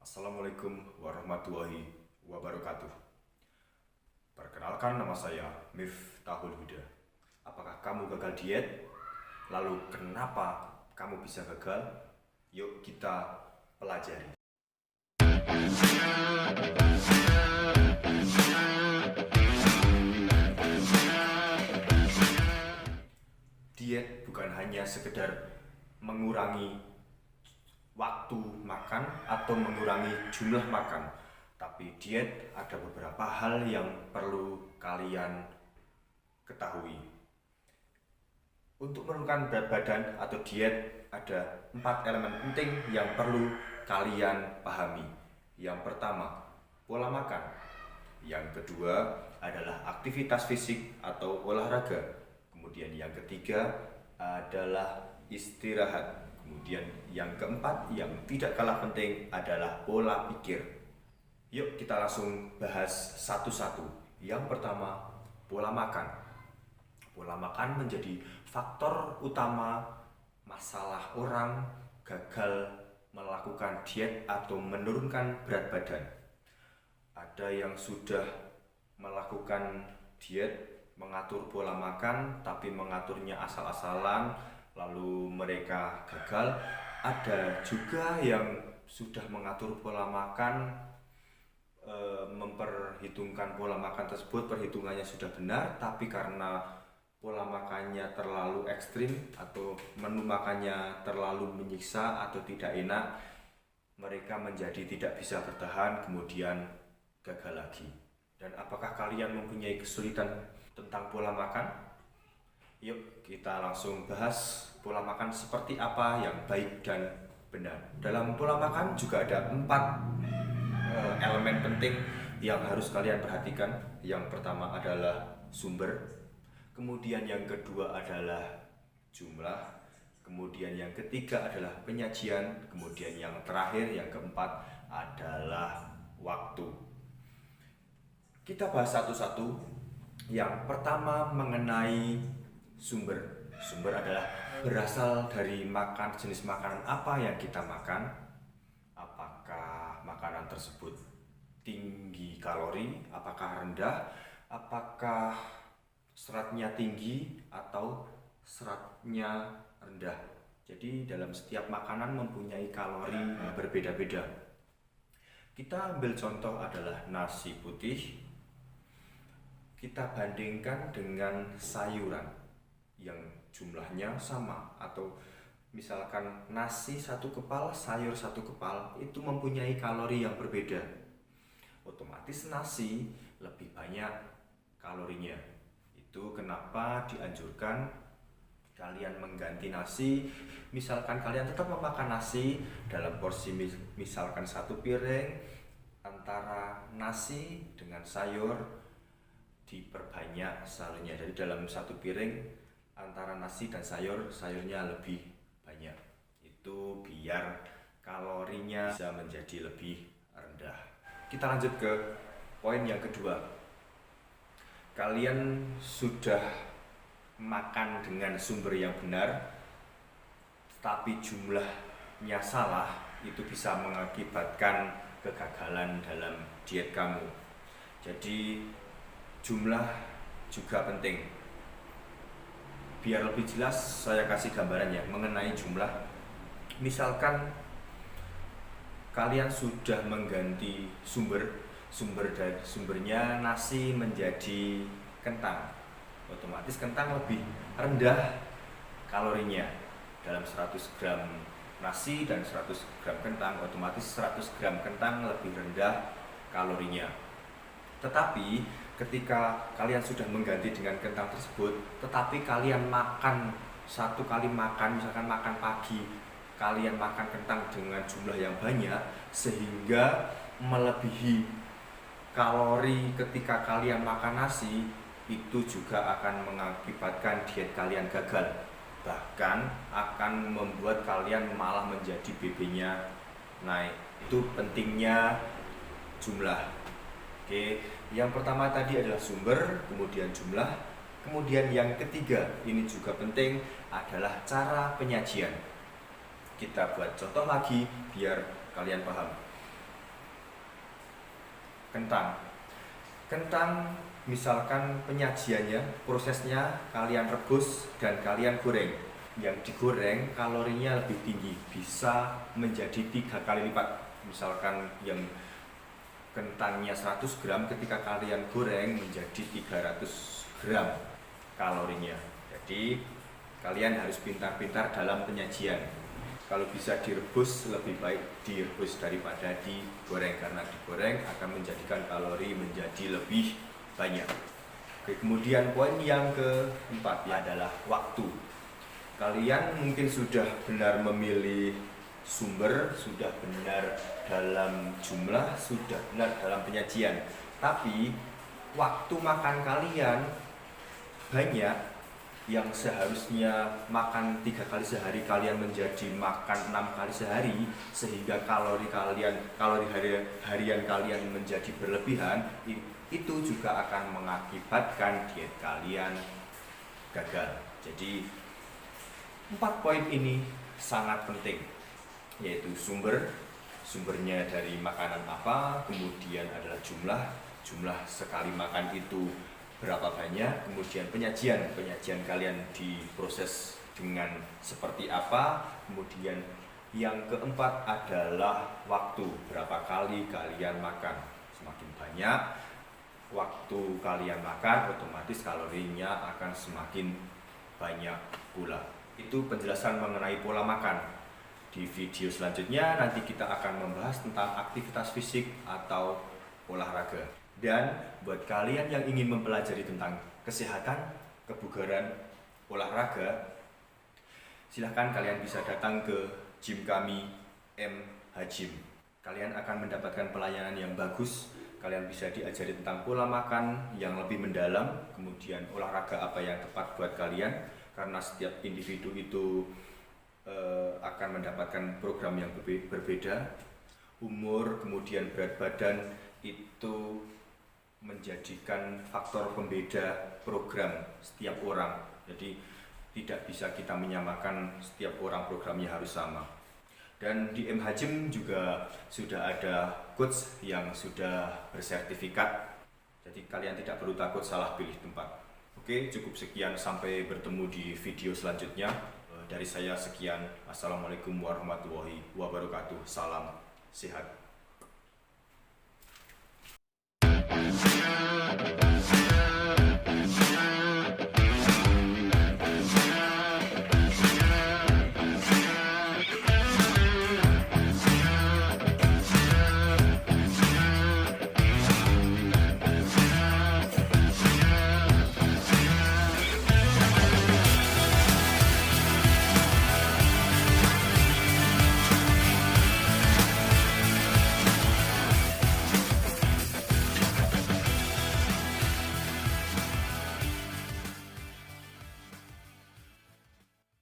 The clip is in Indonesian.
Assalamualaikum warahmatullahi wabarakatuh. Perkenalkan, nama saya Miftahul Huda. Apakah kamu gagal diet? Lalu kenapa kamu bisa gagal? Yuk kita pelajari. Diet bukan hanya sekedar mengurangi waktu makan atau mengurangi jumlah makan, tapi diet ada beberapa hal yang perlu kalian ketahui. Untuk menurunkan berat badan atau diet ada 4 elemen penting yang perlu kalian pahami. Yang pertama, pola makan. Yang kedua adalah aktivitas fisik atau olahraga. Kemudian yang ketiga adalah istirahat. Kemudian yang keempat yang tidak kalah penting adalah pola pikir. Yuk kita langsung bahas satu-satu. Yang pertama, pola makan. Pola makan menjadi faktor utama masalah orang gagal melakukan diet atau menurunkan berat badan. Ada yang sudah melakukan diet, mengatur pola makan, tapi mengaturnya asal-asalan, lalu mereka gagal. Ada juga yang sudah mengatur pola makan, memperhitungkan pola makan tersebut, perhitungannya sudah benar, tapi karena pola makannya terlalu ekstrim atau menu makannya terlalu menyiksa atau tidak enak, mereka menjadi tidak bisa bertahan, kemudian gagal lagi. Dan apakah kalian mempunyai kesulitan tentang pola makan? Yuk kita langsung bahas pola makan seperti apa yang baik dan benar. Dalam pola makan juga ada 4 elemen penting yang harus kalian perhatikan. Yang pertama adalah sumber, kemudian yang kedua adalah jumlah, kemudian yang ketiga adalah penyajian, kemudian yang terakhir, yang keempat adalah waktu. Kita bahas satu-satu. Yang pertama mengenai sumber. Sumber adalah berasal dari jenis makanan apa yang kita makan. Apakah makanan tersebut tinggi kalori, apakah rendah, apakah seratnya tinggi atau seratnya rendah. Jadi dalam setiap makanan mempunyai kalori berbeda-beda. Kita ambil contoh adalah nasi putih. Kita bandingkan dengan sayuran yang jumlahnya sama, atau misalkan nasi 1 kepal, sayur 1 kepal, itu mempunyai kalori yang berbeda. Otomatis nasi lebih banyak kalorinya. Itu kenapa dianjurkan kalian mengganti nasi. Misalkan kalian tetap memakan nasi dalam porsi misalkan 1 piring, antara nasi dengan sayur diperbanyak sayurnya. Jadi dalam 1 piring antara nasi dan sayurnya lebih banyak. Itu biar kalorinya bisa menjadi lebih rendah. Kita lanjut ke poin yang kedua. Kalian sudah makan dengan sumber yang benar, tapi jumlahnya salah, itu bisa mengakibatkan kegagalan dalam diet kamu. Jadi jumlah juga penting. Biar lebih jelas saya kasih gambaran ya mengenai jumlah. Misalkan kalian sudah mengganti sumbernya nasi menjadi kentang, otomatis kentang lebih rendah kalorinya. Dalam 100 gram nasi dan 100 gram kentang, otomatis 100 gram kentang lebih rendah kalorinya. Tetapi ketika kalian sudah mengganti dengan kentang tersebut, tetapi kalian makan 1 kali makan, misalkan makan pagi, kalian makan kentang dengan jumlah yang banyak, sehingga melebihi kalori ketika kalian makan nasi, itu juga akan mengakibatkan diet kalian gagal. Bahkan akan membuat kalian malah menjadi BB-nya naik. Itu pentingnya jumlah. Oke, yang pertama tadi adalah sumber, kemudian jumlah, kemudian yang ketiga, ini juga penting, adalah cara penyajian. Kita buat contoh lagi biar kalian paham. Kentang. Kentang misalkan penyajiannya, prosesnya kalian rebus dan kalian goreng. Yang digoreng kalorinya lebih tinggi, bisa menjadi 3 kali lipat. Misalkan yang kentangnya 100 gram, ketika kalian goreng menjadi 300 gram kalorinya. Jadi kalian harus pintar-pintar dalam penyajian. Kalau bisa direbus, lebih baik direbus daripada digoreng, karena digoreng akan menjadikan kalori menjadi lebih banyak. Oke, kemudian poin yang keempat adalah waktu. Kalian mungkin sudah benar memilih sumber, sudah benar dalam jumlah, sudah benar dalam penyajian, tapi waktu makan kalian banyak. Yang seharusnya makan 3 kali sehari, kalian menjadi makan 6 kali sehari, sehingga kalori harian kalian menjadi berlebihan. Itu juga akan mengakibatkan diet kalian gagal. Jadi 4 poin ini sangat penting, yaitu sumbernya dari makanan apa, kemudian adalah jumlah sekali makan itu berapa banyak, kemudian penyajian kalian diproses dengan seperti apa, kemudian yang keempat adalah waktu, berapa kali kalian makan. Semakin banyak waktu kalian makan, otomatis kalorinya akan semakin banyak pula. Itu penjelasan mengenai pola makan. Di video selanjutnya nanti kita akan membahas tentang aktivitas fisik atau olahraga. Dan buat kalian yang ingin mempelajari tentang kesehatan, kebugaran, olahraga, silahkan kalian bisa datang ke gym kami, MH Gym. Kalian akan mendapatkan pelayanan yang bagus. Kalian bisa diajari tentang pola makan yang lebih mendalam, kemudian olahraga apa yang tepat buat kalian, karena setiap individu itu akan mendapatkan program yang berbeda. Umur, kemudian berat badan itu menjadikan faktor pembeda program setiap orang. Jadi tidak bisa kita menyamakan setiap orang programnya harus sama. Dan di MH Gym juga sudah ada coach yang sudah bersertifikat. Jadi kalian tidak perlu takut salah pilih tempat. Oke, cukup sekian, sampai bertemu di video selanjutnya. Dari saya sekian. Assalamualaikum warahmatullahi wabarakatuh. Salam sehat.